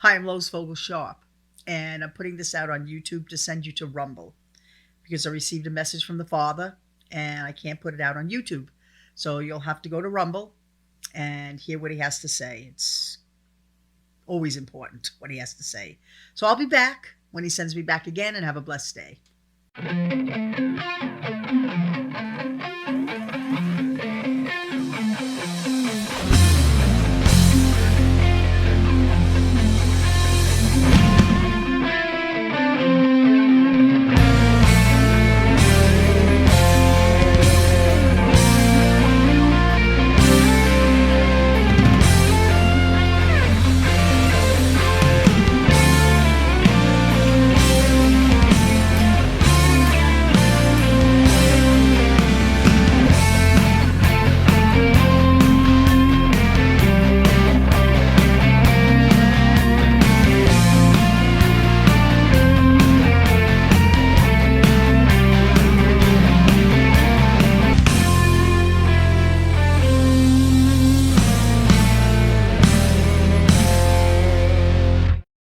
Hi, I'm Lois Vogel-Sharp, and I'm putting this out on YouTube to send you to Rumble because I received a message from the Father and I can't put it out on YouTube. So you'll have to go to Rumble and hear what he has to say. It's always important what he has to say. So I'll be back when he sends me back again, and have a blessed day.